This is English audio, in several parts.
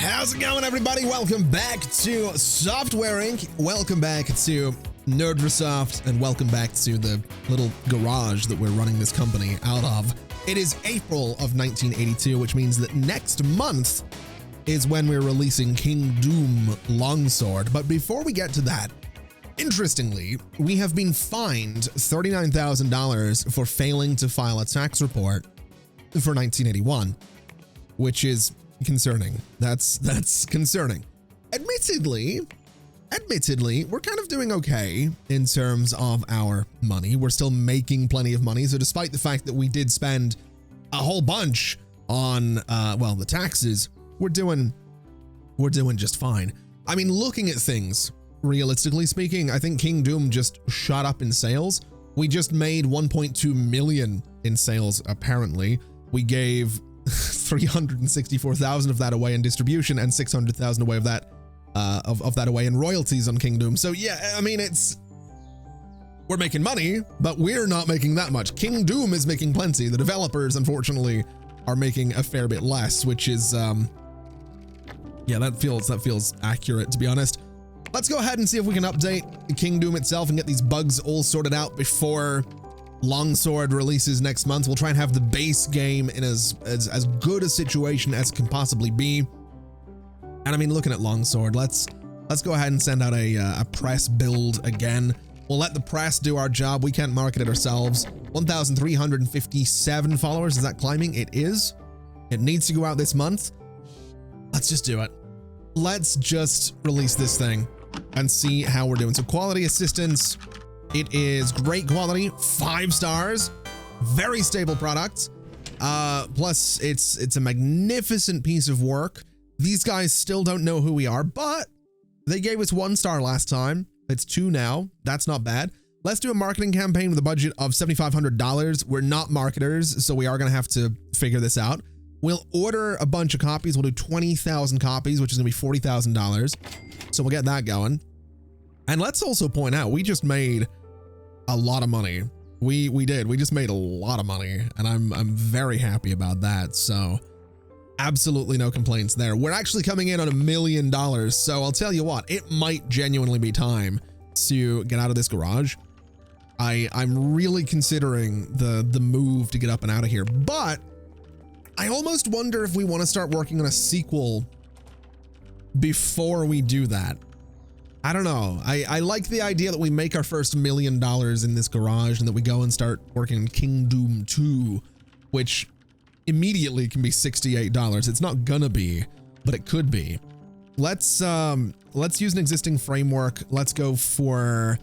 How's it going, everybody? Welcome back to Software Inc. Welcome back to Nerdrosoft, and welcome back to the little garage that we're running this company out of. It is April of 1982, which means that next month is when we're releasing King Doom Longsword. But before we get to that, interestingly, we have been fined $39,000 for failing to file a tax report for 1981, which is concerning. That's concerning. Admittedly, we're kind of doing okay in terms of our money. We're still making plenty of money. So despite the fact that we did spend a whole bunch on, well, the taxes, we're doing just fine. I mean, looking at things, realistically speaking, I think King Doom just shot up in sales. We just made 1.2 million in sales, apparently. We gave 364,000 of that away in distribution and 600,000 away of that away in royalties on King Doom. So yeah, I mean, we're making money, but we're not making that much. King Doom is making plenty. The developers, unfortunately, are making a fair bit less, which is yeah, that feels accurate, to be honest. Let's go ahead and see if we can update King Doom itself and get these bugs all sorted out before Longsword releases next month. We'll try and have the base game in as good a situation as can possibly be. And I mean, looking at Longsword, let's go ahead and send out a press build again. We'll let the press do our job. We can't market it ourselves. 1,357 followers. Is that climbing? It is. It needs to go out this month. Let's just do it. Let's just release this thing and see how we're doing. So quality assistance, it is great quality, 5 stars, very stable product. Plus it's a magnificent piece of work. These guys still don't know who we are, but they gave us 1 star last time. It's 2 now. That's not bad. Let's do a marketing campaign with a budget of $7,500. We're not marketers, so we are going to have to figure this out. We'll order a bunch of copies. We'll do 20,000 copies, which is going to be $40,000. So we'll get that going. And let's also point out, we just made a lot of money. We did. We just made a lot of money, and I'm very happy about that. So absolutely no complaints there. We're actually coming in on $1 million. So I'll tell you what, it might genuinely be time to get out of this garage. I'm really considering the move to get up and out of here, but I almost wonder if we want to start working on a sequel before we do that. I don't know. I like the idea that we make our first $1 million in this garage and that we go and start working on King Doom 2, which immediately can be $68. It's not gonna be, but it could be. Let's use an existing framework. Let's go for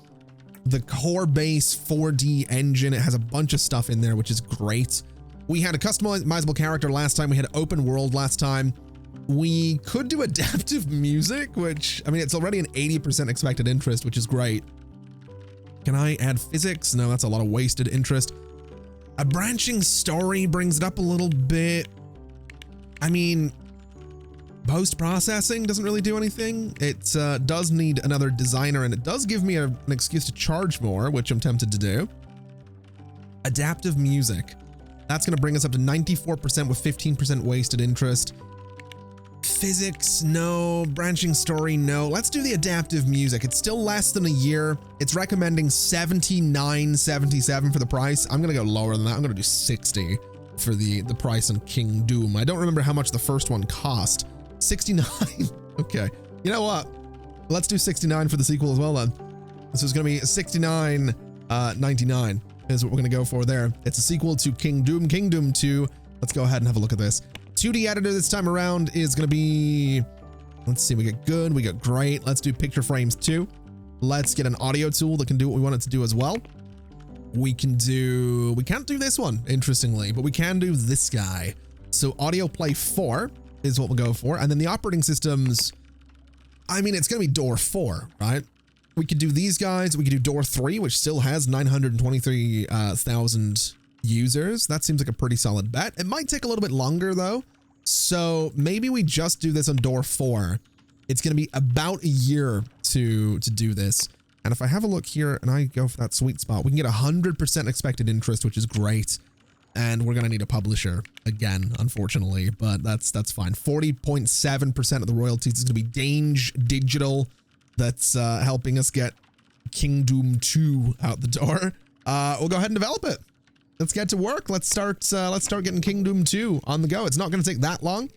the core base 4D engine. It has a bunch of stuff in there, which is great. We had a customizable character last time. We had open world last time. We could do adaptive music, which, I mean, it's already an 80% expected interest, which is great. Can I add physics? No, that's a lot of wasted interest. A branching story brings it up a little bit. I mean, post-processing doesn't really do anything. It does need another designer, and it does give me an excuse to charge more, which I'm tempted to do. Adaptive music. That's going to bring us up to 94% with 15% wasted interest. Physics, no. Branching story, no. Let's do the adaptive music. It's still less than a year. It's recommending $79.77 for the price. I'm going to go lower than that. I'm going to do 60 for the price on King Doom. I don't remember how much the first one cost. 69. Okay. You know what? Let's do 69 for the sequel as well then. This is going to be $69.99 is what we're going to go for there. It's a sequel to King Doom 2. Let's go ahead and have a look at this. 2D editor this time around is going to be, let's see, we got good, we got great. Let's do picture frames 2. Let's get an audio tool that can do what we want it to do as well. We can't do this one, interestingly, but we can do this guy. So audio play 4 is what we'll go for. And then the operating systems, I mean, it's going to be door 4, right? We could do these guys. We could do door 3, which still has 923,000 users. That seems like a pretty solid bet. It might take a little bit longer though. So maybe we just do this on door 4. It's going to be about a year to do this. And if I have a look here and I go for that sweet spot, we can get 100% expected interest, which is great. and we're gonna need a publisher again, unfortunately, but that's fine. 40.7% of the royalties is gonna be Dange Digital. That's helping us get Kingdom 2 out the door. We'll go ahead and develop it. Let's get to work. Let's start getting Kingdom 2 on the go. It's not gonna take that long,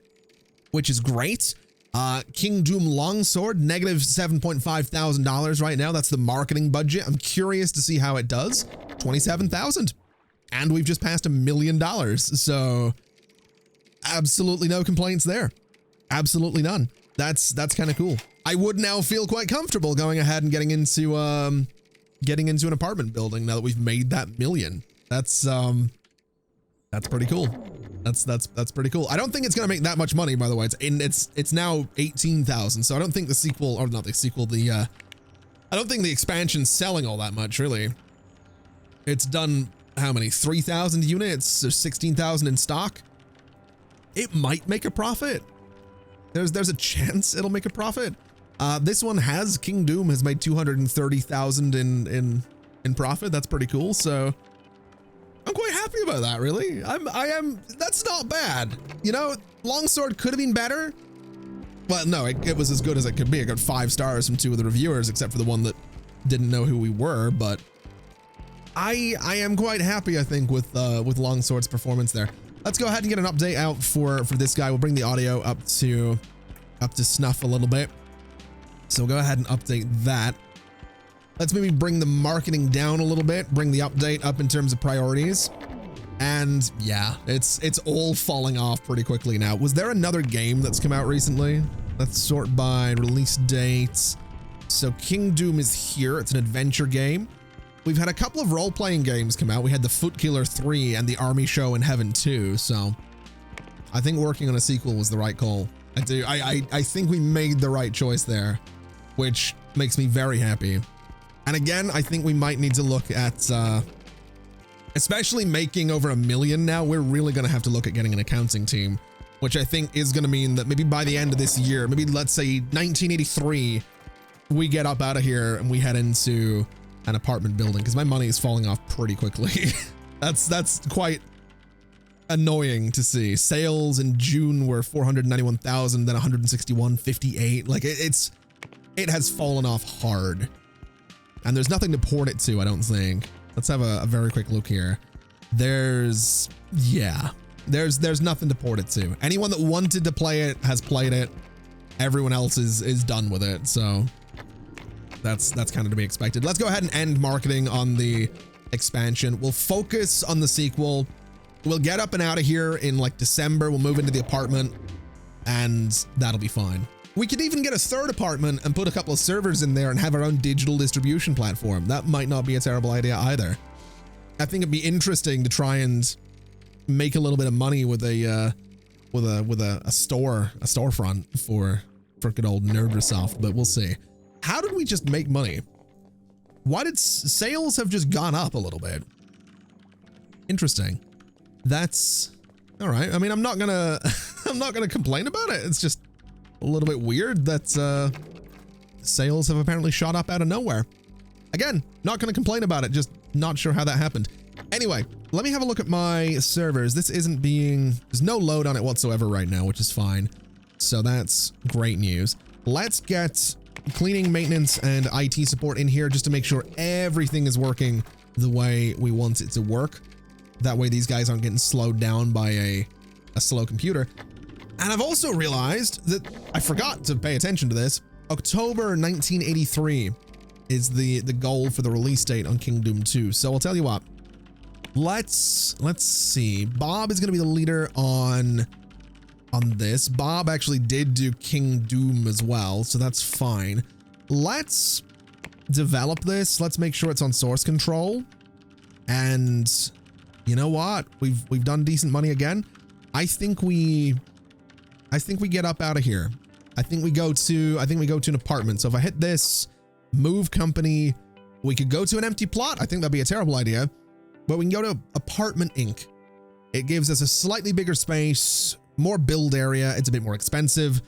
which is great. Kingdom Longsword, negative $7,500 right now. That's the marketing budget. I'm curious to see how it does. 27,000. And we've just passed $1 million. So absolutely no complaints there. Absolutely none. That's kind of cool. I would now feel quite comfortable going ahead and getting into an apartment building now that we've made that million. That's pretty cool. That's pretty cool. I don't think it's gonna make that much money, by the way. It's now 18,000. So I don't think the sequel, or not the sequel, I don't think the expansion's selling all that much, really. It's done how many? 3,000 units or 16,000 in stock. It might make a profit. There's a chance it'll make a profit. This one has Kingdom has made 230,000 in profit. That's pretty cool. So I'm quite happy about that, really. That's not bad. You know, Longsword could have been better. Well, no, it was as good as it could be. I got 5 stars from 2 of the reviewers, except for the one that didn't know who we were, but I am quite happy, I think, with Longsword's performance there. Let's go ahead and get an update out for this guy. We'll bring the audio up to snuff a little bit. So we'll go ahead and update that. Let's maybe bring the marketing down a little bit, bring the update up in terms of priorities. And yeah, it's all falling off pretty quickly now. Was there another game that's come out recently? Let's sort by release dates. So Kingdom is here. It's an adventure game. We've had a couple of role-playing games come out. We had the Foot Killer 3 and the Army Show in Heaven 2. So I think working on a sequel was the right call. I think we made the right choice there, which makes me very happy. And again, I think we might need to look at, especially making over $1 million now, we're really going to have to look at getting an accounting team, which I think is going to mean that maybe by the end of this year, maybe let's say 1983, we get up out of here and we head into an apartment building, because my money is falling off pretty quickly. That's quite annoying to see. Sales in June were 491,000, then 161.58. Like it has fallen off hard. And there's nothing to port it to, I don't think. Let's have a very quick look here. There's nothing to port it to. Anyone that wanted to play it has played it. Everyone else is done with it. So that's kind of to be expected. Let's go ahead and end marketing on the expansion. We'll focus on the sequel. We'll get up and out of here in like December. We'll move into the apartment and that'll be fine. We could even get a third apartment and put a couple of servers in there and have our own digital distribution platform. That might not be a terrible idea either. I think it'd be interesting to try and make a little bit of money with a storefront for good old Nerdrosoft, but we'll see. How did we just make money? Why did sales have just gone up a little bit? Interesting. That's all right. I mean, I'm not gonna complain about it. It's just a little bit weird that sales have apparently shot up out of nowhere. Again, not going to complain about it, just not sure how that happened. Anyway, let me have a look at my servers. There's no load on it whatsoever right now, which is fine. So that's great news. Let's get cleaning, maintenance, and IT support in here just to make sure everything is working the way we want it to work. That way these guys aren't getting slowed down by a slow computer. And I've also realized that I forgot to pay attention to this. October 1983 is the goal for the release date on Kingdom 2. So I'll tell you what, let's see. Bob is going to be the leader on this. Bob actually did do Kingdom as well, so that's fine. Let's develop this. Let's make sure it's on source control. And you know what? We've done decent money again. I think we get up out of here. I think we go to an apartment. So if I hit this, move company, we could go to an empty plot. I think that'd be a terrible idea, but we can go to Apartment Inc. It gives us a slightly bigger space, more build area. It's a bit more expensive,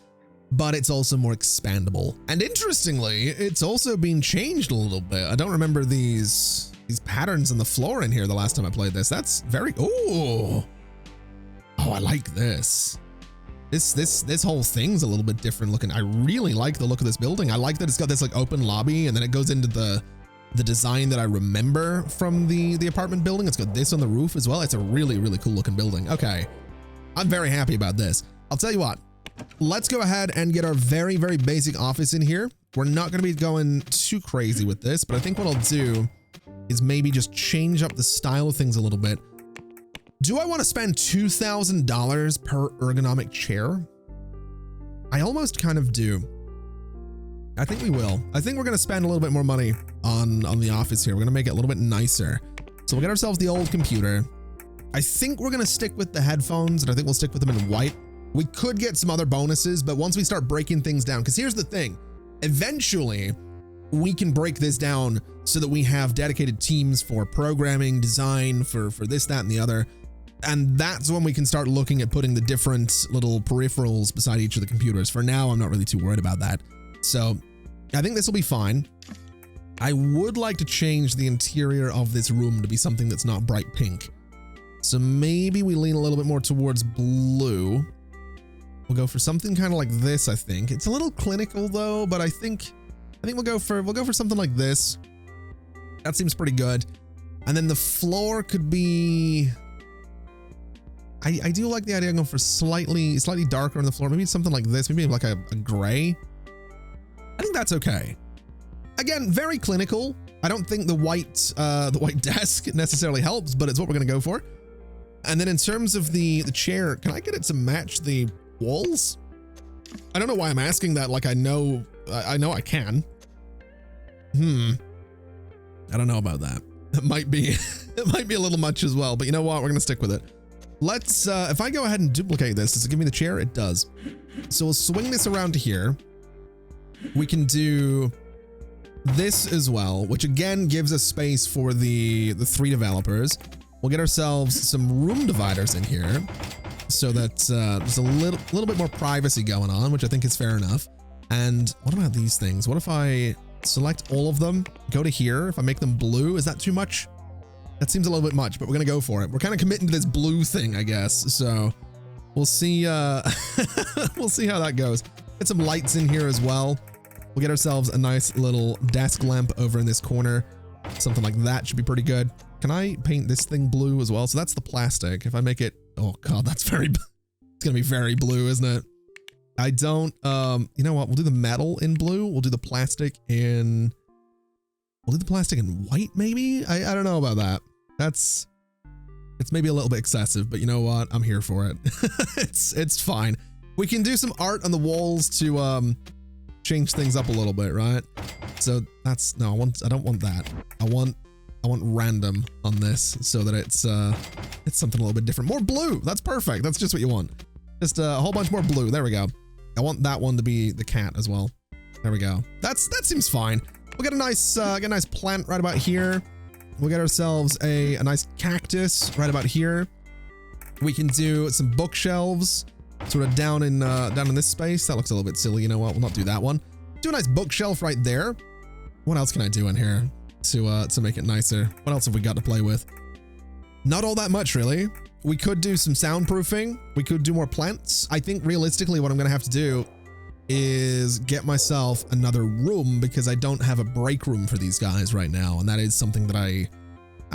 but it's also more expandable. And interestingly, it's also been changed a little bit. I don't remember these these patterns on the floor in here the last time I played this. That's very, oh, I like this. This whole thing's a little bit different looking. I really like the look of this building. I like that it's got this like open lobby and then it goes into the design that I remember from the apartment building. It's got this on the roof as well. It's a really, really cool looking building. Okay. I'm very happy about this. I'll tell you what, let's go ahead and get our very, very basic office in here. We're not going to be going too crazy with this, but I think what I'll do is maybe just change up the style of things a little bit. Do I want to spend $2,000 per ergonomic chair? I almost kind of do. I think we will. I think we're going to spend a little bit more money on the office here. We're going to make it a little bit nicer. So we'll get ourselves the old computer. I think we're going to stick with the headphones, and I think we'll stick with them in white. We could get some other bonuses, but once we start breaking things down, because here's the thing, eventually we can break this down so that we have dedicated teams for programming, design, for this, that, and the other. And that's when we can start looking at putting the different little peripherals beside each of the computers. For now, I'm not really too worried about that. So I think this will be fine. I would like to change the interior of this room to be something that's not bright pink. So maybe we lean a little bit more towards blue. We'll go for something kind of like this, I think. It's a little clinical though, but I think we'll go for something like this. That seems pretty good. And then the floor could be, I do like the idea of going for slightly darker on the floor. Maybe something like this, maybe like a gray. I think that's okay. Again, very clinical. I don't think the white desk necessarily helps, but it's what we're gonna go for. And then in terms of the chair, can I get it to match the walls? I don't know why I'm asking that. Like I know I can. I don't know about that. It might be a little much as well, but you know what? We're gonna stick with it. Let's, if I go ahead and duplicate this, does it give me the chair? It does. So we'll swing this around to here. We can do this as well, which again gives us space for the 3 developers. We'll get ourselves some room dividers in here so that there's a little bit more privacy going on, which I think is fair enough. And what about these things? What if I select all of them, go to here? If I make them blue, is that too much? That seems a little bit much, but we're gonna go for it. We're kind of committing to this blue thing, I guess. So we'll see. We'll see how that goes. Get some lights in here as well. We'll get ourselves a nice little desk lamp over in this corner. Something like that should be pretty good. Can I paint this thing blue as well? So that's the plastic. If I make it, oh God, that's very, it's gonna be very blue, isn't it? I don't, you know what? We'll do the metal in blue. We'll do the plastic in, white maybe? I don't know about that. It's maybe a little bit excessive, but you know what? I'm here for it. It's fine. We can do some art on the walls to, change things up a little bit, right? So that's, no, I don't want that. I want random on this so that it's something a little bit different. More blue. That's perfect. That's just what you want. Just a whole bunch more blue. There we go. I want that one to be the cat as well. There we go. That seems fine. We'll get a nice plant right about here. We'll get ourselves a nice cactus right about here. We can do some bookshelves sort of down in this space. That looks a little bit silly. You know what? We'll not do that one. Do a nice bookshelf right there. What else can I do in here to make it nicer? What else have we got to play with? Not all that much, really. We could do some soundproofing. We could do more plants. I think realistically what I'm going to have to do is get myself another room because I don't have a break room for these guys right now. And that is something that I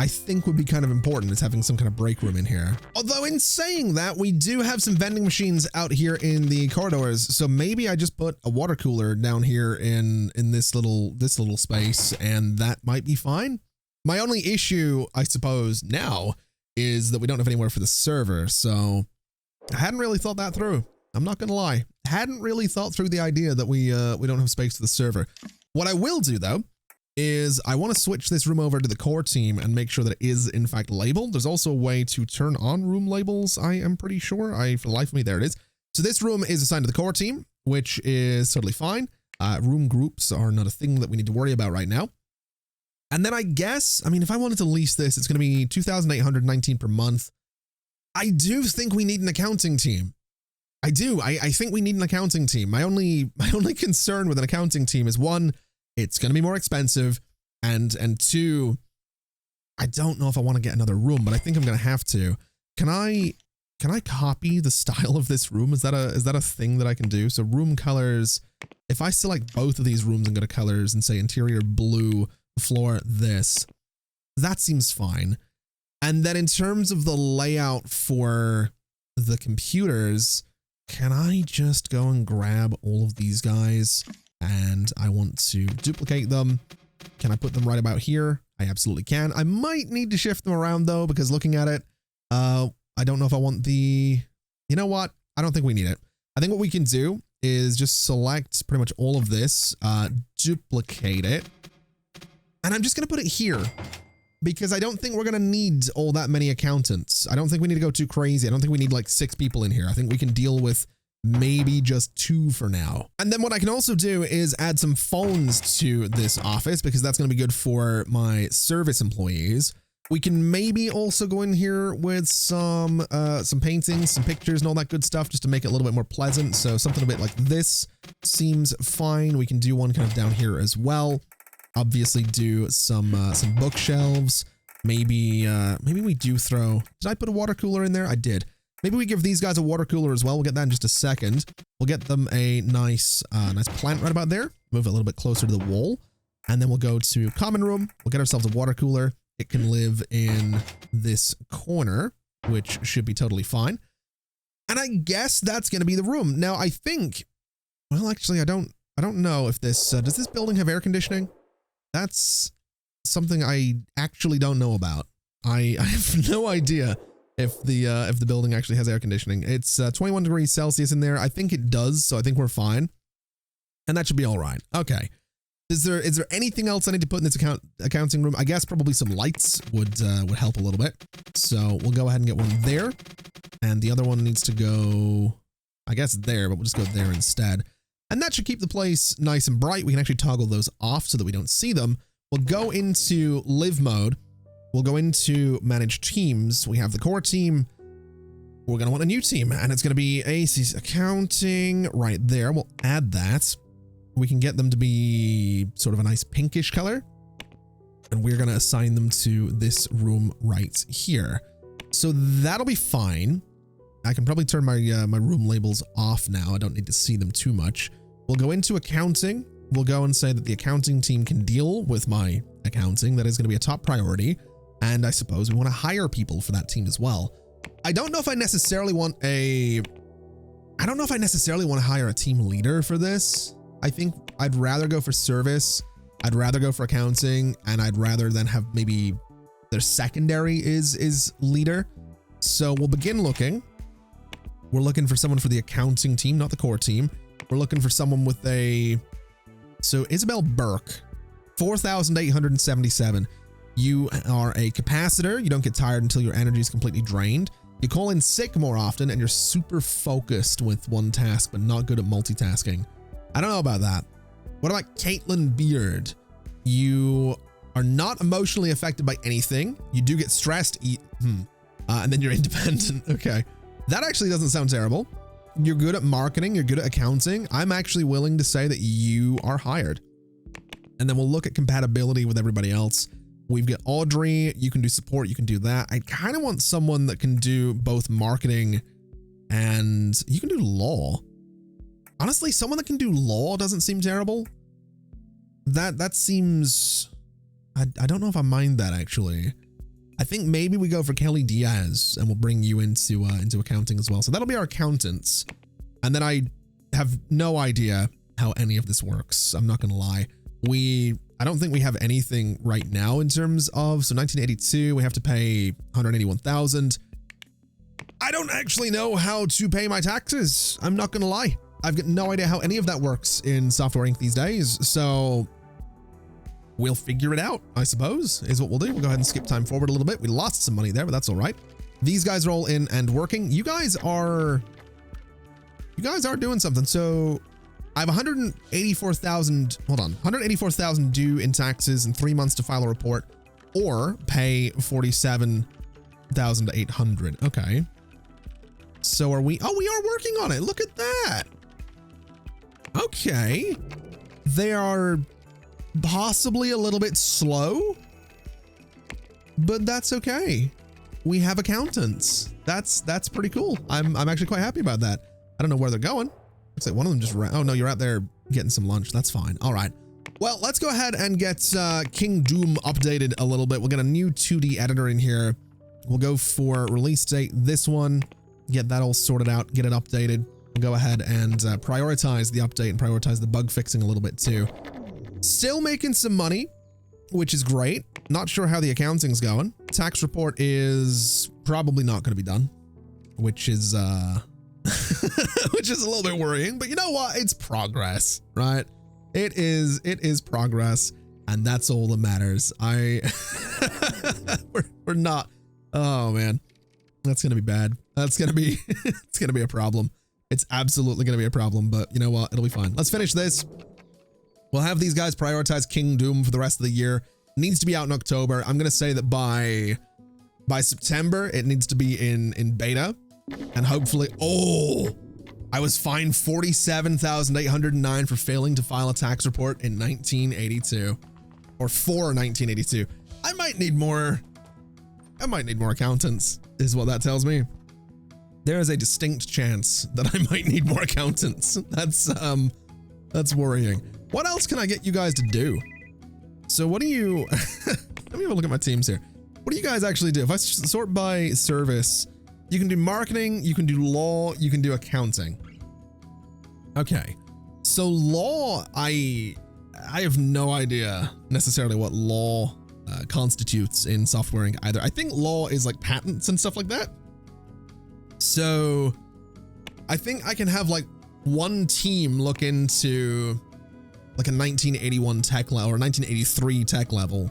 think would be kind of important, is having some kind of break room in here. Although in saying that, we do have some vending machines out here in the corridors. So maybe I just put a water cooler down here in this little space, and that might be fine. My only issue, I suppose, now is that we don't have anywhere for the server. So I hadn't really thought that through. I'm not gonna lie. Hadn't really thought through the idea that we don't have space for the server. What I will do though is I want to switch this room over to the core team and make sure that it is in fact labeled. There's also a way to turn on room labels, I am pretty sure. For the life of me, there it is. So this room is assigned to the core team, which is totally fine. Room groups are not a thing that we need to worry about right now. And then I guess, I mean, if I wanted to lease this, it's going to be $2,819 per month. I do think we need an accounting team. I do. I think we need an accounting team. My only concern with an accounting team is, one, it's going to be more expensive, and two, I don't know if I want to get another room, but I think I'm going to have to. Can I copy the style of this room? Is that a thing that I can do? So room colors, if I select both of these rooms and go to colors and say interior blue, floor this, that seems fine. And then in terms of the layout for the computers, can I just go and grab all of these guys and I want to duplicate them? Can I put them right about here? I absolutely can. I might need to shift them around though, because looking at it, I don't know if I want the, you know what? I don't think we need it. I think what we can do is just select pretty much all of this, duplicate it. And I'm just going to put it here because I don't think we're going to need all that many accountants. I don't think we need to go too crazy. I don't think we need like 6 people in here. I think we can deal with maybe just 2 for now. And then what I can also do is add some phones to this office because that's going to be good for my service employees. We can maybe also go in here with some paintings, some pictures and all that good stuff just to make it a little bit more pleasant. So something a bit like this seems fine. We can do one kind of down here as well. Obviously do some bookshelves. Maybe we do throw, did I put a water cooler in there? I did. Maybe we give these guys a water cooler as well. We'll get that in just a second. We'll get them a nice plant right about there. Move it a little bit closer to the wall. And then we'll go to common room. We'll get ourselves a water cooler. It can live in this corner, which should be totally fine. And I guess that's going to be the room. Now, I think, well, actually, I don't know if this, does this building have air conditioning? That's something I actually don't know about. I have no idea if the building actually has air conditioning. It's 21 degrees Celsius in there. I think it does. So I think we're fine. And that should be all right. Okay. Is there anything else I need to put in this accounting room? I guess probably some lights would help a little bit. So we'll go ahead and get one there. And the other one needs to go, I guess there, but we'll just go there instead. And that should keep the place nice and bright. We can actually toggle those off so that we don't see them. We'll go into live mode. We'll go into manage teams. We have the core team. We're going to want a new team and it's going to be AC's accounting right there. We'll add that. We can get them to be sort of a nice pinkish color. And we're going to assign them to this room right here. So that'll be fine. I can probably turn my room labels off now. I don't need to see them too much. We'll go into accounting. We'll go and say that the accounting team can deal with my accounting. That is going to be a top priority. And I suppose we want to hire people for that team as well. I don't know if I necessarily want to hire a team leader for this. I think I'd rather go for service. I'd rather go for accounting, and I'd rather than have maybe their secondary is leader. So we'll begin looking. We're looking for someone for the accounting team, not the core team. We're looking for someone with so Isabel Burke, 4,877. You are a capacitor. You don't get tired until your energy is completely drained. You call in sick more often, and you're super focused with one task, but not good at multitasking. I don't know about that. What about Caitlin Beard? You are not emotionally affected by anything. You do get stressed, and then you're independent. Okay. That actually doesn't sound terrible. You're good at marketing. You're good at accounting. I'm actually willing to say that you are hired. And then we'll look at compatibility with everybody else. We've got Audrey. You can do support. You can do that. I kind of want someone that can do both marketing and you can do law. Honestly, someone that can do law doesn't seem terrible. That seems, I don't know if I mind that actually. I think maybe we go for Kelly Diaz and we'll bring you into accounting as well. So that'll be our accountants. And then I have no idea how any of this works. I'm not going to lie. I don't think we have anything right now in terms of, so 1982, we have to pay 181,000. I don't actually know how to pay my taxes. I'm not going to lie. I've got no idea how any of that works in Software Inc. these days. So we'll figure it out, I suppose, is what we'll do. We'll go ahead and skip time forward a little bit. We lost some money there, but that's all right. These guys are all in and working. You guys are doing something. So I have 184,000, hold on, 184,000 due in taxes and 3 months to file a report or pay 47,800. Okay. So are we, oh, we are working on it. Look at that. Okay. They are possibly a little bit slow, but that's okay. We have accountants. That's pretty cool. I'm actually quite happy about that. I don't know where they're going. Looks like one of them just ran. Oh no, you're out there getting some lunch. That's fine. All right. Well, let's go ahead and get King Doom updated a little bit. We'll get a new 2D editor in here. We'll go for release date, this one, get that all sorted out, get it updated. We'll go ahead and prioritize the update and prioritize the bug fixing a little bit too. Still making some money, which is great. Not sure how the accounting's going. Tax report is probably not going to be done, which is which is a little bit worrying, but you know what? It's progress, right? It is progress, and that's all that matters. We're not. Oh man, that's gonna be bad. That's gonna be it's gonna be a problem. It's absolutely gonna be a problem, but you know what? It'll be fine. Let's finish this. We'll have these guys prioritize King Doom for the rest of the year. It needs to be out in October. I'm gonna say that by September it needs to be in beta, and hopefully. Oh, I was fined $47,809 for failing to file a tax report in 1982, or for 1982. I might need more accountants, is what that tells me. There is a distinct chance that I might need more accountants. That's worrying. What else can I get you guys to do? So what do you, let me have a look at my teams here. What do you guys actually do? If I sort by service, you can do marketing, you can do law, you can do accounting. Okay. So law, I have no idea necessarily what law constitutes in softwaring either. I think law is like patents and stuff like that. So I think I can have like one team look into like a 1981 tech level or 1983 tech level,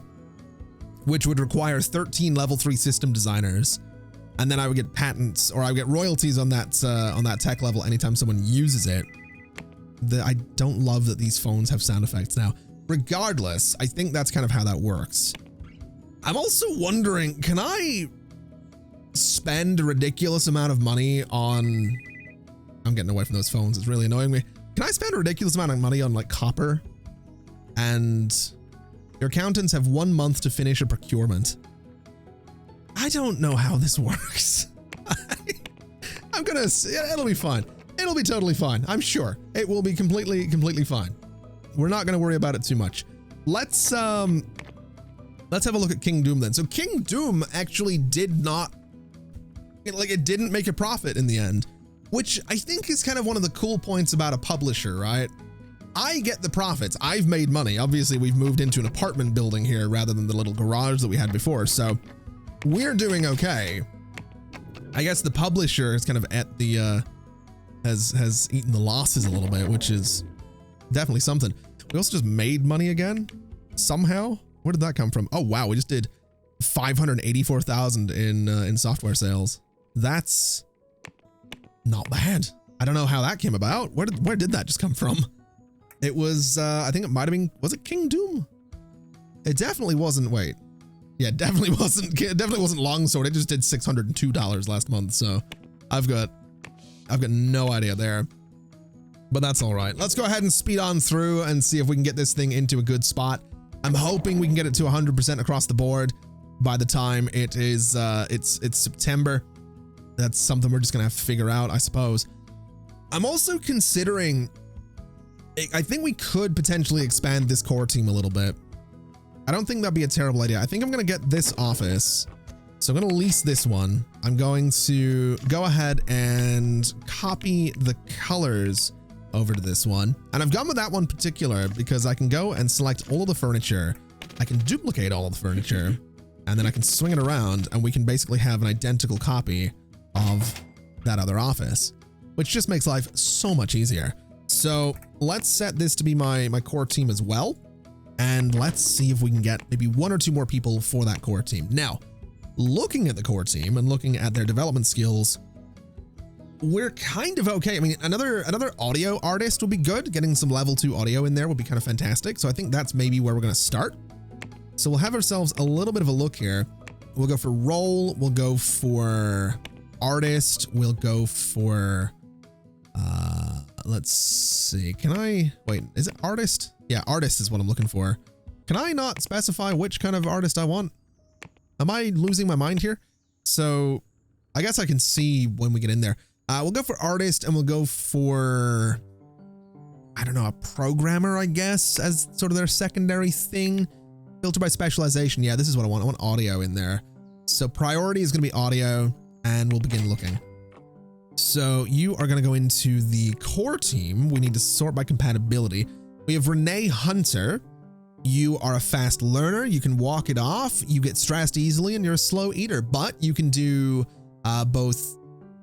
which would require 13 level 3 system designers. And then I would get patents, or I would get royalties on that tech level anytime someone uses it. I don't love that these phones have sound effects now. Regardless, I think that's kind of how that works. I'm also wondering, can I spend a ridiculous amount of money on, I'm getting away from those phones, it's really annoying me. Can I spend a ridiculous amount of money on like copper? And your accountants have 1 month to finish a procurement. I don't know how this works. It'll be fine. It'll be totally fine. I'm sure it will be completely fine. We're not going to worry about it too much. Let's have a look at King Doom then. So King Doom actually did not, it didn't make a profit in the end, which I think is kind of one of the cool points about a publisher, right? I get the profits. I've made money. Obviously we've moved into an apartment building here rather than the little garage that we had before. So we're doing okay. I guess the publisher is kind of at the, has eaten the losses a little bit, which is definitely something. We also just made money again somehow. Where did that come from? Oh wow, we just did 584,000 in software sales. That's not bad. I don't know how that came about. Where did that just come from? It was I think it might have been, was it King Doom? It definitely wasn't. Wait. Yeah, definitely wasn't Longsword. It just did $602 last month. So I've got no idea there, but that's all right. Let's go ahead and speed on through and see if we can get this thing into a good spot. I'm hoping we can get it to 100% across the board by the time it is, it's September. That's something we're just gonna have to figure out, I suppose. I'm also considering, I think we could potentially expand this core team a little bit. I don't think that'd be a terrible idea. I think I'm gonna get this office. So I'm going to lease this one. I'm going to go ahead and copy the colors over to this one. And I've gone with that one particular because I can go and select all of the furniture. I can duplicate all of the furniture, and then I can swing it around and we can basically have an identical copy of that other office, which just makes life so much easier. So let's set this to be my core team as well. And let's see if we can get maybe 1 or 2 more people for that core team. Now, looking at the core team and looking at their development skills, we're kind of okay. I mean, another audio artist would be good. Getting some level 2 audio in there would be kind of fantastic. So I think that's maybe where we're going to start. So we'll have ourselves a little bit of a look here. We'll go for role. We'll go for artist. We'll go for, let's see. Can I, wait, is it artist? Yeah, artist is what I'm looking for. Can I not specify which kind of artist I want? Am I losing my mind here? So I guess I can see when we get in there. We'll go for artist and we'll go for, I don't know, a programmer, I guess, as sort of their secondary thing. Filter by specialization. Yeah, this is what I want. I want audio in there. So priority is going to be audio, and we'll begin looking. So you are going to go into the core team. We need to sort by compatibility. We have Renee Hunter. You are a fast learner. You can walk it off. You get stressed easily, and you're a slow eater, but you can do both.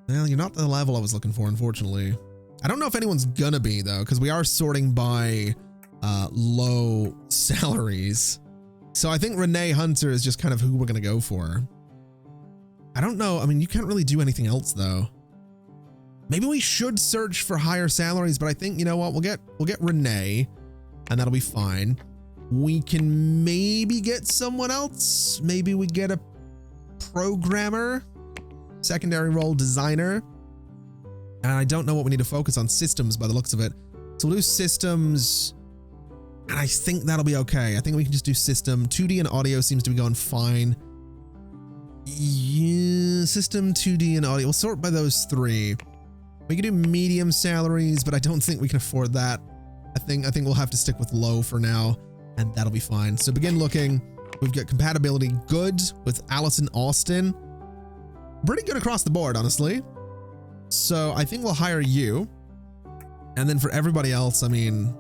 Well, you're not the level I was looking for, unfortunately. I don't know if anyone's gonna be, though, because we are sorting by low salaries. So I think Renee Hunter is just kind of who we're gonna go for. I don't know. I mean, you can't really do anything else, though. Maybe we should search for higher salaries, but I think, you know what, we'll get Renee, and that'll be fine. We can maybe get someone else. Maybe we get a programmer, secondary role designer. And I don't know what we need to focus on. Systems by the looks of it. So we'll do systems, and I think that'll be okay. I think we can just do system. 2D and audio seems to be going fine. Yeah, system, 2D, and audio. We'll sort by those three. We can do medium salaries, but I don't think we can afford that. I think we'll have to stick with low for now, and that'll be fine. So begin looking. We've got compatibility good with Allison Austin. Pretty good across the board, honestly. So I think we'll hire you. And then for everybody else, I mean,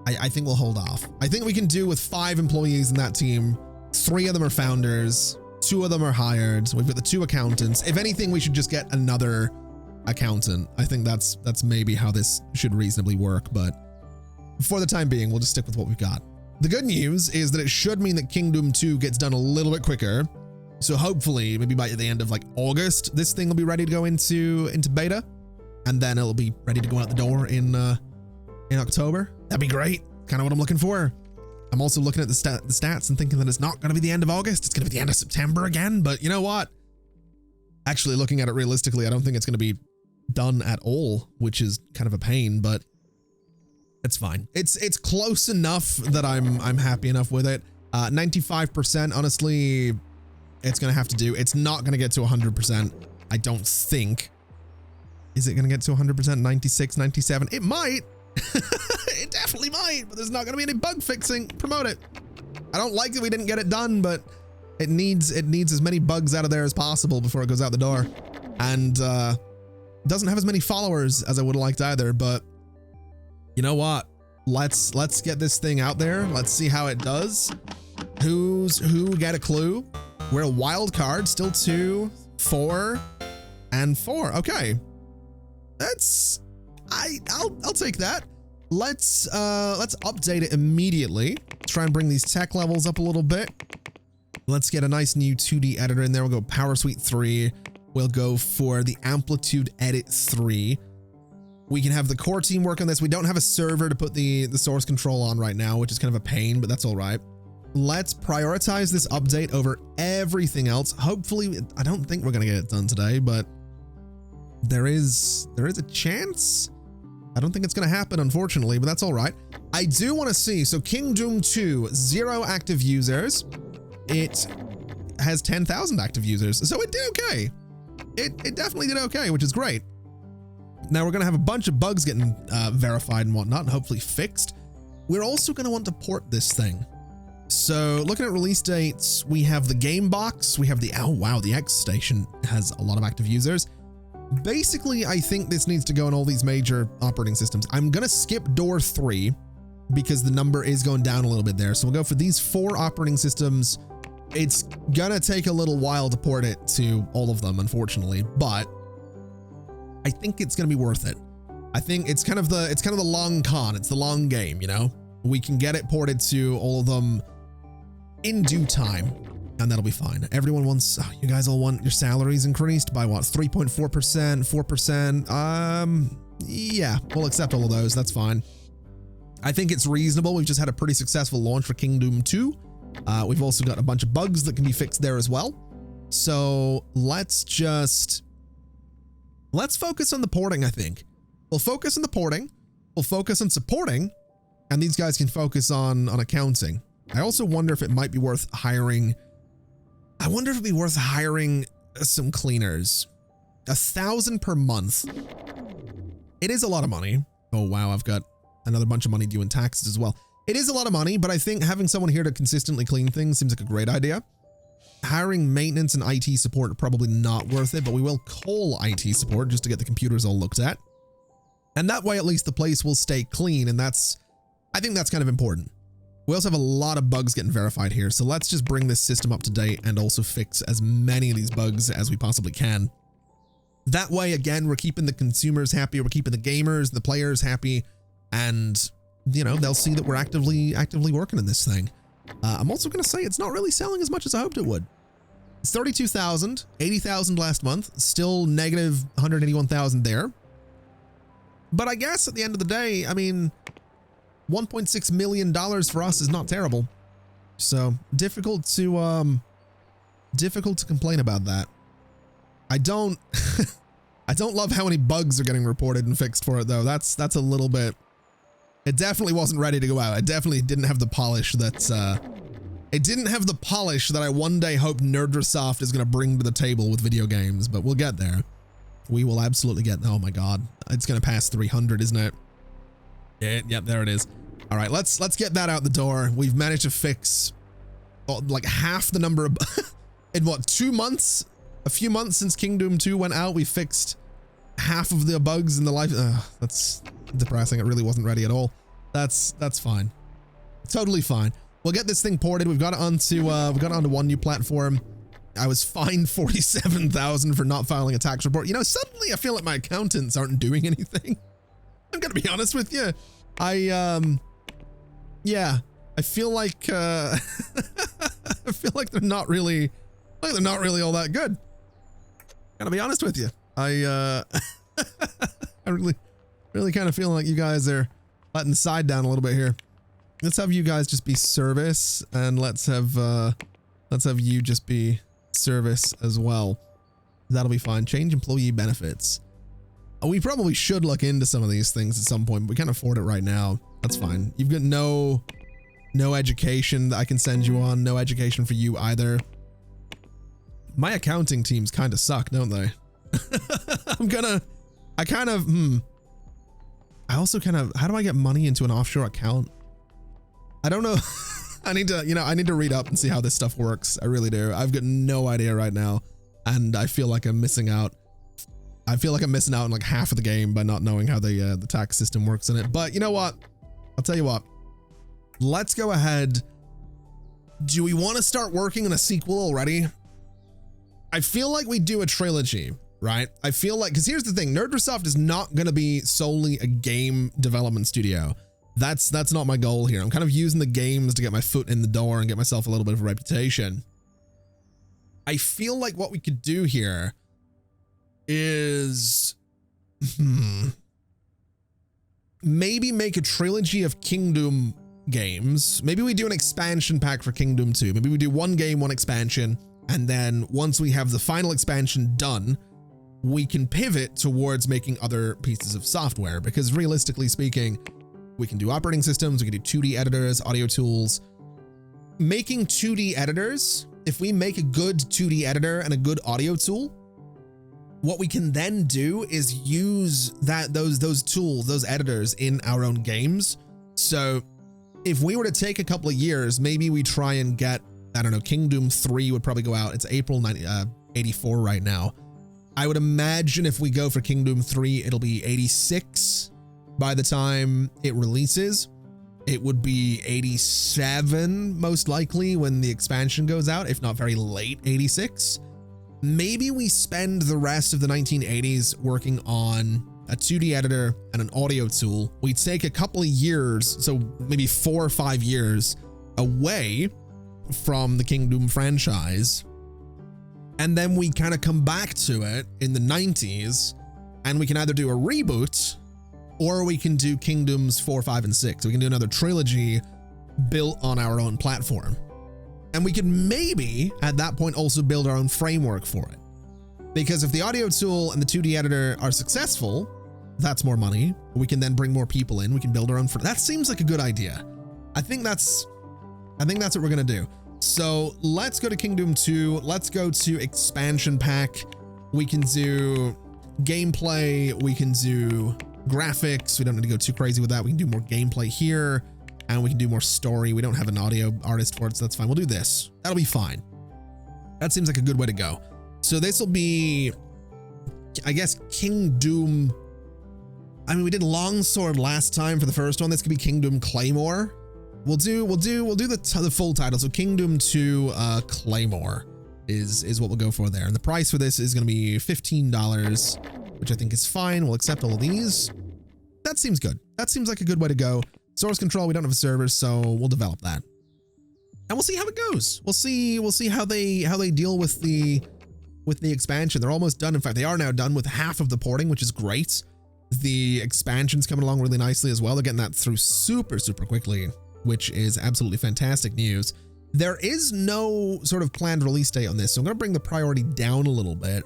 I think we'll hold off. I think we can do with 5 employees in that team. 3 of them are founders. 2 of them are hired. We've got the 2 accountants. If anything, we should just get another accountant. I think that's maybe how this should reasonably work, but for the time being, we'll just stick with what we've got. The good news is that it should mean that Kingdom 2 gets done a little bit quicker. So hopefully, maybe by the end of like August, this thing will be ready to go into beta, and then it'll be ready to go out the door in October. That'd be great. Kind of what I'm looking for. I'm also looking at the stats and thinking that it's not going to be the end of August. It's going to be the end of September again. But you know what? Actually, looking at it realistically, I don't think it's going to be done at all, which is kind of a pain, but it's fine. It's close enough that I'm happy enough with it. 95%, honestly, it's going to have to do. It's not going to get to 100%, I don't think. Is it going to get to 100%? 96, 97? It might. It definitely might, but there's not going to be any bug fixing. Promote it. I don't like that we didn't get it done, but it needs as many bugs out of there as possible before it goes out the door. And doesn't have as many followers as I would have liked either, but you know what? Let's get this thing out there. Let's see how it does. Who's who? Get a clue. We're a wild card, still 2, 4, and 4. Okay. I'll take that. Let's update it immediately. Try and bring these tech levels up a little bit. Let's get a nice new 2D editor in there. We'll go Power Suite 3. We'll go for the Amplitude Edit 3. We can have the core team work on this. We don't have a server to put the source control on right now, which is kind of a pain, but that's all right. Let's prioritize this update over everything else. Hopefully, I don't think we're going to get it done today, but there is a chance. I don't think it's going to happen, unfortunately, but that's all right. I do want to see, so Kingdom 2, 0 active users. It has 10,000 active users, so it did okay. It definitely did okay, which is great. Now we're going to have a bunch of bugs getting verified and whatnot, and hopefully fixed. We're also going to want to port this thing. So looking at release dates, we have the game box, we have the, oh wow, the X station has a lot of active users. Basically, I think this needs to go on all these major operating systems. I'm going to skip door 3 because the number is going down a little bit there. So we'll go for these 4 operating systems. It's going to take a little while to port it to all of them, unfortunately, but I think it's going to be worth it. I think it's kind of the long con. It's the long game, you know, we can get it ported to all of them in due time, and that'll be fine. Everyone wants, oh, you guys all want your salaries increased by what? 3.4%, 4%. Yeah, we'll accept all of those. That's fine. I think it's reasonable. We've just had a pretty successful launch for Kingdom 2. We've also got a bunch of bugs that can be fixed there as well. So let's focus on the porting, I think. We'll focus on the porting. We'll focus on supporting, and these guys can focus on accounting. I also wonder if it might be worth hiring I wonder if it'd be worth hiring some cleaners. 1,000 per month. It is a lot of money. Oh, wow. I've got another bunch of money due in taxes as well. It is a lot of money, but I think having someone here to consistently clean things seems like a great idea. Hiring maintenance and IT support are probably not worth it, but we will call IT support just to get the computers all looked at. And that way, at least the place will stay clean. And I think that's kind of important. We also have a lot of bugs getting verified here. So let's just bring this system up to date and also fix as many of these bugs as we possibly can. That way, again, we're keeping the consumers happy. We're keeping the gamers, the players happy. And, you know, they'll see that we're actively working in this thing. I'm also going to say it's not really selling as much as I hoped it would. It's 32,000, 80,000 last month, still negative 181,000 there. But I guess at the end of the day, I mean, $1.6 million for us is not terrible. So difficult to complain about that. I don't love how many bugs are getting reported and fixed for it though. That's a little bit. It definitely wasn't ready to go out. It definitely didn't have the polish that I one day hope Nerdrosoft is going to bring to the table with video games, but we'll get there. We will absolutely get there. Oh my God. It's going to pass 300, isn't it? Yeah, there it is. All right, let's get that out the door. We've managed to fix like half the number of in what, 2 months? A few months since Kingdom 2 went out, we fixed half of the bugs in the life. That's depressing. It really wasn't ready at all. That's fine. Totally fine. We'll get this thing ported. We've got it onto one new platform. I was fined 47,000 for not filing a tax report. You know, suddenly I feel like my accountants aren't doing anything. I'm gonna be honest with you. Yeah, I feel like I feel like they're not really all that good. Gotta be honest with you. I really kind of feel like you guys are letting the side down a little bit here. Let's have you guys just be service, and let's have you just be service as well. That'll be fine. Change employee benefits. We probably should look into some of these things at some point, but we can't afford it right now. That's fine. You've got no education that I can send you on. No education for you either. My accounting teams kind of suck, don't they? I also kind of, how do I get money into an offshore account? I don't know. I need to read up and see how this stuff works. I really do. I've got no idea right now. And I feel like I'm missing out. I feel like I'm missing out on like half of the game by not knowing how the tax system works in it. But you know what? I'll tell you what. Let's go ahead. Do we want to start working on a sequel already? I feel like we do a trilogy, right? I feel like, because here's the thing, Nerdrosoft is not going to be solely a game development studio. That's not my goal here. I'm kind of using the games to get my foot in the door and get myself a little bit of a reputation. I feel like what we could do here is maybe make a trilogy of Kingdom games. Maybe we do an expansion pack for Kingdom 2. Maybe we do one game, one expansion. And then once we have the final expansion done, we can pivot towards making other pieces of software, because realistically speaking, we can do operating systems, we can do 2D editors, audio tools. Making 2D editors, if we make a good 2D editor and a good audio tool, what we can then do is use those tools, those editors in our own games. So if we were to take a couple of years, maybe we try and get, I don't know, Kingdom 3 would probably go out. It's April 84 right now. I would imagine if we go for Kingdom 3, it'll be 86 by the time it releases. It would be 87 most likely when the expansion goes out, if not very late 86. Maybe we spend the rest of the 1980s working on a 2D editor and an audio tool. We take a couple of years, so maybe 4 or 5 years away from the Kingdom franchise, and then we kind of come back to it in the 90s, and we can either do a reboot or we can do Kingdoms 4, 5, and 6. We can do another trilogy built on our own platform. And we can maybe at that point also build our own framework for it. Because if the audio tool and the 2D editor are successful, that's more money. We can then bring more people in. We can build our own. That seems like a good idea. I think that's what we're going to do. So let's go to Kingdom 2. Let's go to expansion pack. We can do gameplay. We can do graphics. We don't need to go too crazy with that. We can do more gameplay here, and we can do more story. We don't have an audio artist for it, so that's fine. We'll do this. That'll be fine. That seems like a good way to go. So this will be, I guess, Kingdom. I mean, we did Longsword last time for the first one. This could be Kingdom Claymore. We'll do the full title. So Kingdom 2 Claymore is what we'll go for there. And the price for this is going to be $15, which I think is fine. We'll accept all of these. That seems good. That seems like a good way to go. Source control, we don't have a server, so we'll develop that. And we'll see how it goes. We'll see how they deal with the expansion. They're almost done. In fact, they are now done with half of the porting, which is great. The expansion's coming along really nicely as well. They're getting that through super quickly, which is absolutely fantastic news. There is no sort of planned release date on this, so I'm going to bring the priority down a little bit.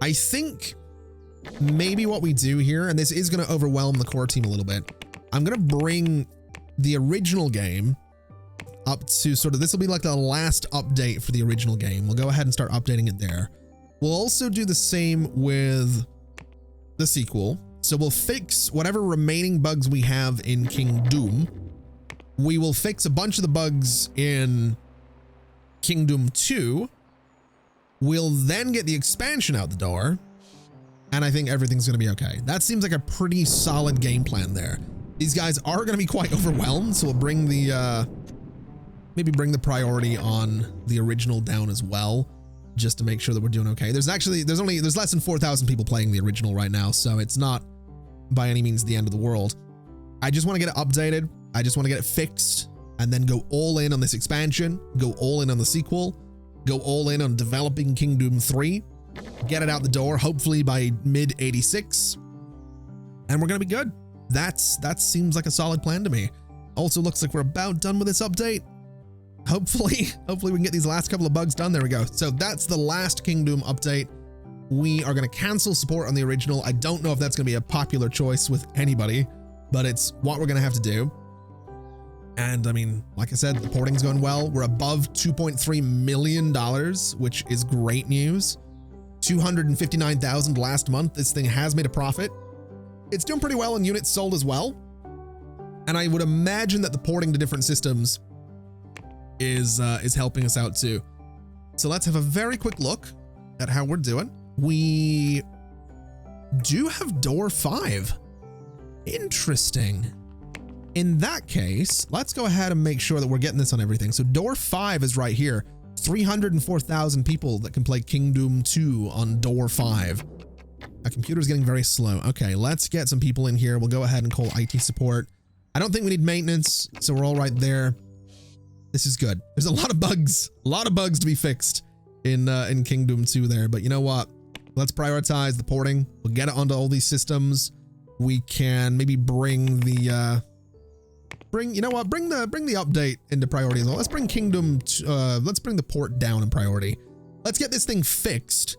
I think maybe what we do here, and this is going to overwhelm the core team a little bit, I'm going to bring the original game up to sort of, this will be like the last update for the original game. We'll go ahead and start updating it there. We'll also do the same with the sequel. So we'll fix whatever remaining bugs we have in Kingdom. We will fix a bunch of the bugs in Kingdom 2. We'll then get the expansion out the door, and I think everything's going to be okay. That seems like a pretty solid game plan there. These guys are going to be quite overwhelmed, so we'll bring the maybe bring the priority on the original down as well, just to make sure that we're doing okay. There's less than 4,000 people playing the original right now, so it's not by any means the end of the world. I just want to get it updated. I just want to get it fixed, and then go all in on this expansion, go all in on the sequel, go all in on developing Kingdom 3, get it out the door, hopefully by mid 86, and we're going to be good. That seems like a solid plan to me. Also looks like we're about done with this update. Hopefully we can get these last couple of bugs done. There we go. So that's the last Kingdom update. We are going to cancel support on the original. I don't know if that's going to be a popular choice with anybody, but it's what we're going to have to do. And I mean, like I said, the porting's going well. We're above $2.3 million, which is great news. 259,000 last month. This thing has made a profit. It's doing pretty well in units sold as well. And I would imagine that the porting to different systems is helping us out too. So let's have a very quick look at how we're doing. We do have door 5. Interesting. In that case, let's go ahead and make sure that we're getting this on everything. So door 5 is right here. 304,000 people that can play Kingdom 2 on door 5. Our computer's getting very slow. Okay, let's get some people in here. We'll go ahead and call IT support. I don't think we need maintenance, so we're all right there. This is good. There's a lot of bugs to be fixed in Kingdom 2 there, but you know what? Let's prioritize the porting. We'll get it onto all these systems. We can maybe bring the bring the update into priority as well. Let's bring let's bring the port down in priority. Let's get this thing fixed,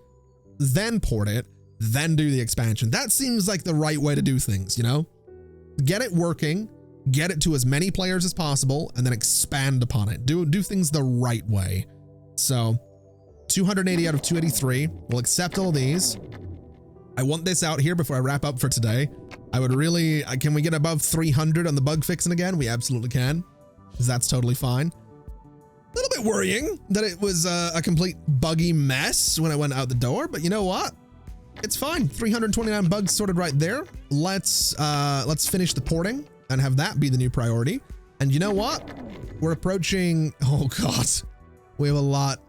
then port it, then do the expansion. That seems like the right way to do things, you know? Get it working, get it to as many players as possible, and then expand upon it. Do things the right way. So 280 out of 283. We'll accept all these. I want this out here before I wrap up for today. I would really, can we get above 300 on the bug fixing again? We absolutely can, because that's totally fine. A little bit worrying that it was a complete buggy mess when I went out the door, but you know what? It's fine. 329 bugs sorted right there. Let's finish the porting and have that be the new priority. And you know what? We're approaching, oh God, we have a lot.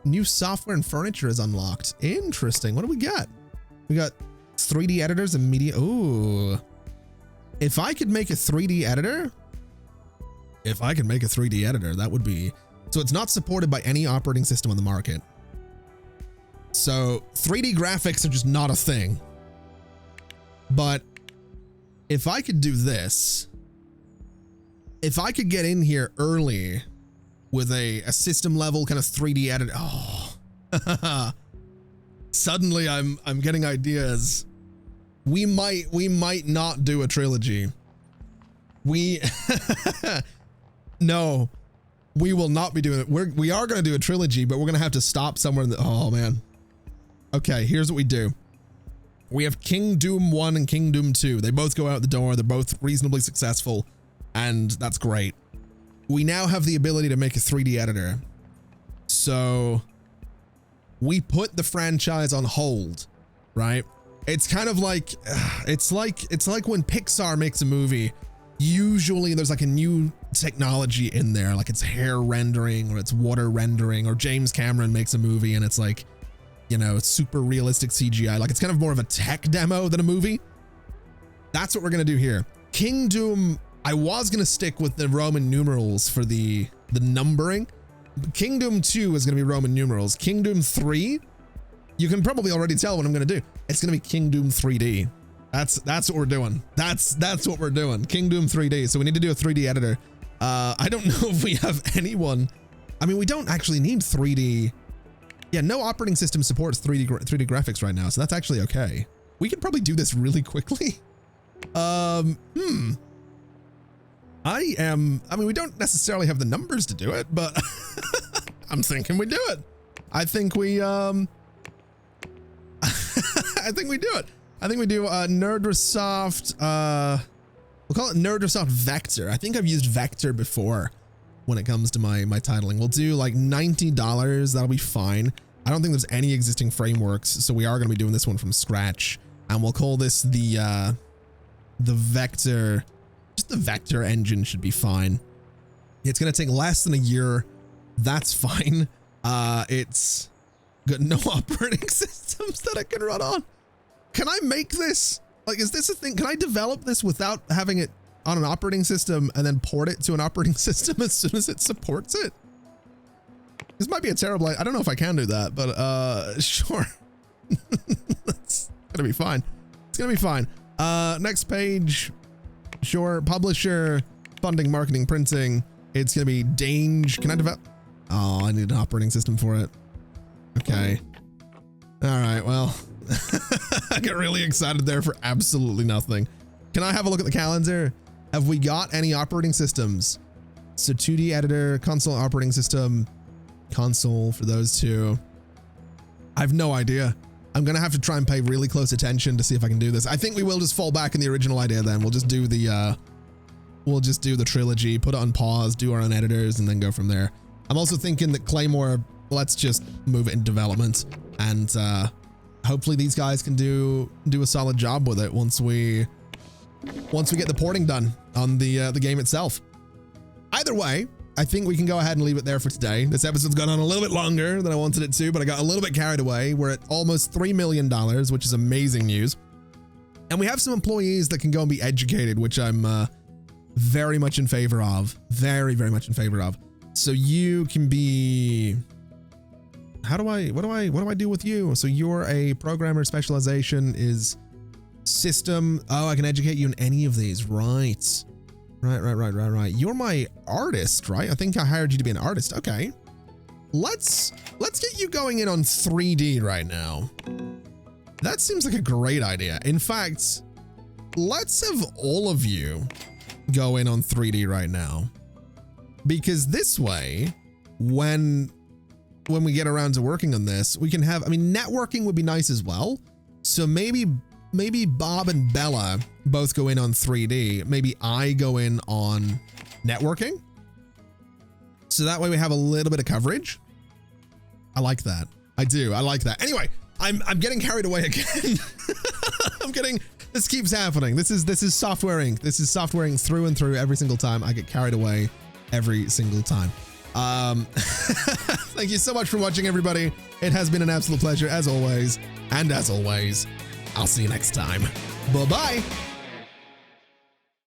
New software and furniture is unlocked. Interesting. What do we got? We got 3D editors and media. Ooh. If I could make a 3D editor, that would be, so it's not supported by any operating system on the market. So 3D graphics are just not a thing. But if I could do this, if I could get in here early with a system level kind of 3D editor, oh, suddenly I'm getting ideas. We might not do a trilogy. No, We will not be doing it. We are going to do a trilogy, but we're going to have to stop somewhere in the, oh man. Okay, here's what we do. We have King Doom 1 and King Doom 2. They both go out the door. They're both reasonably successful, and that's great. We now have the ability to make a 3D editor. So we put the franchise on hold, right? It's kind of like, it's like when Pixar makes a movie, usually there's like a new technology in there, like it's hair rendering or it's water rendering, or James Cameron makes a movie and it's like, you know, super realistic CGI. Like it's kind of more of a tech demo than a movie. That's what we're going to do here. King Doom, I was going to stick with the Roman numerals for the numbering. King Doom 2 is going to be Roman numerals. King Doom 3, you can probably already tell what I'm going to do. It's going to be King Doom 3D. That's what we're doing. That's what we're doing. King Doom 3D. So we need to do a 3D editor. I don't know if we have anyone. I mean, we don't actually need 3D. Yeah, no operating system supports 3D graphics right now, so that's actually okay. We could probably do this really quickly. I mean, we don't necessarily have the numbers to do it, but I'm thinking we do it. I think we, I think we do it. I think we do Nerdrosoft, we'll call it Nerdrosoft Vector. I think I've used Vector before when it comes to my titling. We'll do like $90. That'll be fine. I don't think there's any existing frameworks, so we are going to be doing this one from scratch. And we'll call this the Vector. Just the Vector engine should be fine. It's going to take less than a year. That's fine. It's got no operating systems that it can run on. Can I make this? Like, is this a thing? Can I develop this without having it on an operating system and then port it to an operating system as soon as it supports it? This might be a terrible, I don't know if I can do that, but sure. It's gonna be fine. It's gonna be fine. Next page. Sure. Publisher, funding, marketing, printing. It's gonna be Dange. Can I develop? Oh, I need an operating system for it. Okay. All right. Well, I get really excited there for absolutely nothing. Can I have a look at the calendar? Have we got any operating systems? So 2D editor, console operating system, console for those two. I have no idea. I'm going to have to try and pay really close attention to see if I can do this. I think we will just fall back in the original idea then. We'll just do the trilogy, put it on pause, do our own editors, and then go from there. I'm also thinking that Claymore, let's just move it in development, and hopefully these guys can do a solid job with it once we get the porting done on the game itself. Either way, I think we can go ahead and leave it there for today. This episode's gone on a little bit longer than I wanted it to, but I got a little bit carried away. We're at almost $3 million, which is amazing news. And we have some employees that can go and be educated, which I'm very much in favor of. Very, very much in favor of. So you can be... what do I do with you? So you're a programmer. Specialization is system. Oh, I can educate you in any of these. Right. Right. You're my artist, right? I think I hired you to be an artist. Okay. Let's get you going in on 3D right now. That seems like a great idea. In fact, let's have all of you go in on 3D right now. Because this way, when we get around to working on this, we can have, I mean, networking would be nice as well. So maybe Bob and Bella both go in on 3D. Maybe I go in on networking. So that way we have a little bit of coverage. I like that. I do. I like that. Anyway, I'm getting carried away again. This keeps happening. This is Software Inc. This is Software Inc. through and through. Every single time I get carried away every single time. Thank you so much for watching, everybody. It has been an absolute pleasure as always. And as always, I'll see you next time. Bye-bye.